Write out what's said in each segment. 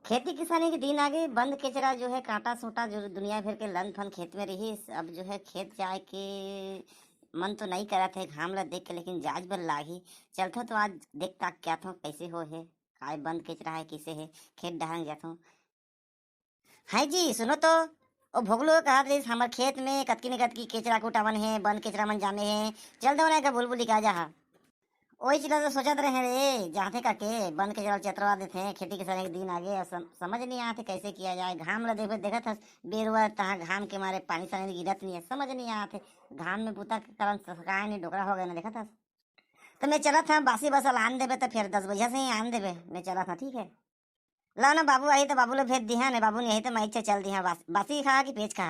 खेती किसानी के दिन आगे बंद कचरा जो है कांटा सोटा जो दुनिया भर के लन फन खेत में रही। अब जो है खेत जाए के मन तो नहीं करा थे घाम ला देख के, लेकिन जाज बर लागी चलता तो आज देखता क्या था कैसे हो है काय बंद कचरा है किसे है खेत डहांग जाता। हाय जी सुनो तो, ओ भोगलो कहा थे हमार खेत में कतकी न कतकी केचरा कुटावन है बंद केचरा मन जामे है। चल दो ना का बुलबुली का जा। वही चीज तो सोचत रहे रे जाते का के बंद केचरा चतरवा देते हैं खेती किसानी के दिन आगे और समझ नहीं आते कैसे किया जाए। घाम ला देखो देखा था बेरुआ तहाँ घाम के मारे पानी सानी गिरत नहीं है, समझ नहीं आते घाम में बूता के कारण सकाय नहीं डोकरा हो गया ना देखा था। तो मैं चला था बासी बसल आन देवे तो फिर 10 बजे से ही आन देवे मैं चला था ठीक है। ला ना बाबू आई तो बाबू लोग भेज दिया ने बाबू नहीं आई तो मैं इच्छा चल दिया बासी खा कि पेज खा।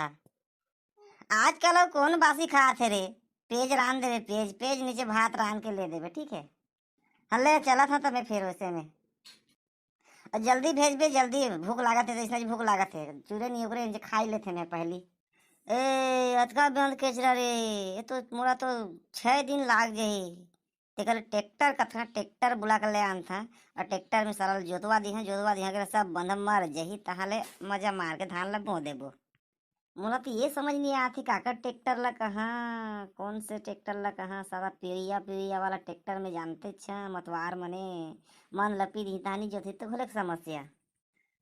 आजकल अब कौन बासी खा थे रे, पेज रान देवे पेज पेज नीचे भात रान के ले देवे ठीक है। हल्ले चला था तो मैं फिर वैसे में और जल्दी भेज बे जल्दी भूख लागत है तो इसलिए भूख लागत है चूरे नहीं उकरे इनसे खाई लेते मैं पहली। ए अतका बंद केचरा रे ये तो मोरा तो 6 दिन लाग जाही। तेकर ट्रैक्टर कथा ट्रैक्टर बुला कर ले आन था और ट्रैक्टर में सारा जोतवा दी के सब बंध मर जही तहाले मजा मार के धान ला बो देबो। मोला तो ये समझ नहीं आती काकर ट्रैक्टर ला कहाँ कौन से ट्रैक्टर ला कहाँ सारा पीरिया पीरिया वाला ट्रैक्टर में जानते छा मतवार मने मन लपी दी जो थी तो घोले समस्या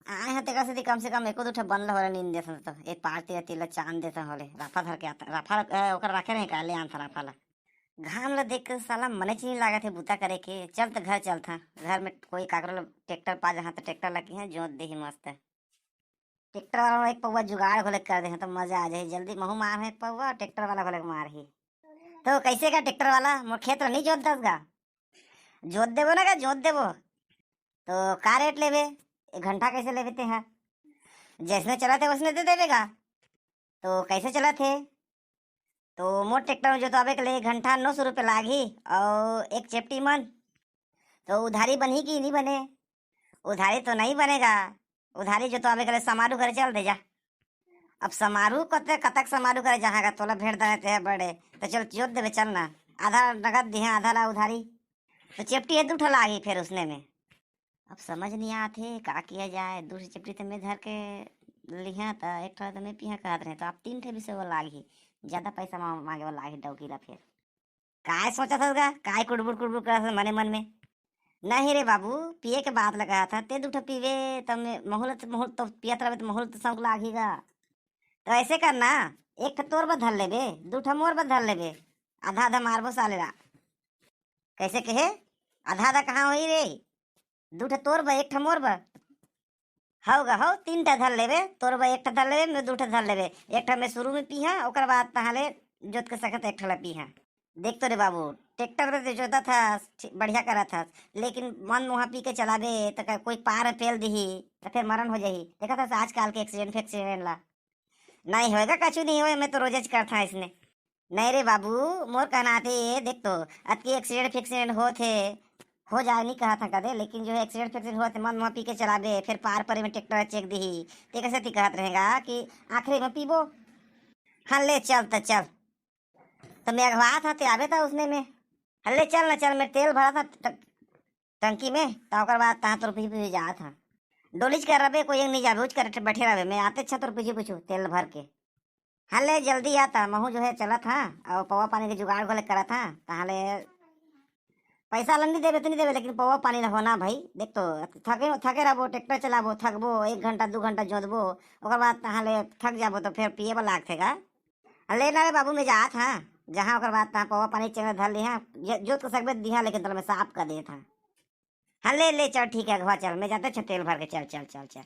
आए हैं तेका से कम एको दूठा बन हो नींद देता तो एक पार तेरा तिला चांद देता होले राफा धर के आता राफा ओकर रखे नहीं का ले आन था राफा ला। घाम ला देख कर साला मने चीनी लागत है बूता करे के चल तो घर चल था घर में कोई काकर ट्रैक्टर पा जहाँ तो ट्रैक्टर लगी है जोत दे ही मस्त है। ट्रैक्टर वाला एक पौवा जुगाड़ घोले कर दे तो मजा आ जाए जल्दी महू मार है पौवा ट्रैक्टर वाला घोले मार ही। तो कैसे का ट्रैक्टर वाला मोर खेत नहीं जोत दस गा जोत देवो ना का जोत देवो तो का रेट लेवे 1 घंटा कैसे लेवे ते हैं जैसने चला थे वैसने दे देवेगा। तो कैसे चला थे तो मोर ट्रैक्टर में जोतवाबे के लिए 1 घंटा 900 रुपये लागी और एक चेप्टी मन तो उधारी बनी कि नहीं बने। उधारी तो नहीं बनेगा उधारी जोतवाबे के लिए समारू करे चल दे जा। अब समारू कते कतक समारू करे जहाँ का तोला भेड़ देते हैं बड़े तो चल जोत देवे चल ना आधा नगद दिया आधा ला उधारी तो चेप्टी है दूठा लागी फिर उसने में। अब समझ नहीं आते का किया जाए दूसरी चेप्टी तो मैं धर के लिया था एक ठो तो मैं पिया कहत रहे तो अब 3 ठे भी से वो लागी ज्यादा पैसा मांगे वो लागी डौकीला फिर काय सोचा था काय कुड़बुड़ कर मने मन में। नहीं रे बाबू पिए के बात लगाया था ते दूठा पीवे तो मैं महूल तो पियत रहे तो महूल तो सब लागेगा। तो ऐसे करना एक ठो तोर बधर लेबे 2 ठो मोर बधर लेबे आधा आधा मारबो सालेला कैसे कहे आधा आधा कहाँ हुई रे 2 ठो तोर बा 1 ठो मोर बा होगा हो 3 ठा धर लेबे तोर बा 1 ठा धर लेबे मैं 2 ठा धर लेबे 1 ठा मैं शुरू में पीहा ओकर बाद तहाले जोत के सकत 1 ठा ला पीहा। देख तो रे बाबू ट्रैक्टर में तो जोता था बढ़िया करा था लेकिन मन वहाँ पी के चलाबे तो कोई पार पेल दी तो फिर मरण हो जाही देखा था आजकल के एक्सीडेंट ला नहीं होएगा कछु नहीं होए मैं तो रोज करता इसने। नहीं रे बाबू मोर कहना थे देख तो अतकी एक्सीडेंट फिक्सीडेंट हो थे हो जाए नहीं कहा था कदे लेकिन जो है एक्सीडेंट फिक्सीडेंट हुआ थे मन वहाँ पी के चलाबे फिर पार परे में ट्रैक्टर चेक दी ते कैसे ती कहत रहेगा कि आखिरी में पीबो। हाँ ले चल तो चल तो मैं अगवा था ते आवे था उसने में हल्ले चल ना चल मैं तेल भरा था टंकी में तो ओकर बाद तहाँ तोर पीछे पीछे जा था डोलीज कर रहे कोई नहीं जाबे उच कर बैठे रहे मैं आते अच्छा तोर पीछे पूछू तेल भर के। हल्ले जल्दी आता महू जो है चला था और पवा पानी के जुगाड़ घोले करा था तहाले पैसा लंदी देवे तो नहीं देवे लेकिन पवा पानी न होना भाई देख तो थके थके रहो ट्रैक्टर चलाबो थकबो 1 घंटा 2 घंटा जोतबो ओकर बाद तहाले थक जाबो तो फिर पिए वाला लागतेगा। ले ना रे बाबू मैं जात हाँ जहाँ ओकर बाद तहाँ पवा पानी चंगा धर लिहा जोत के सकबे दिहा लेकिन तल मैं साफ कर दे था। हाँ ले ले चल ठीक है अगवा चल मैं जाते तेल भर के चल चल चल चल।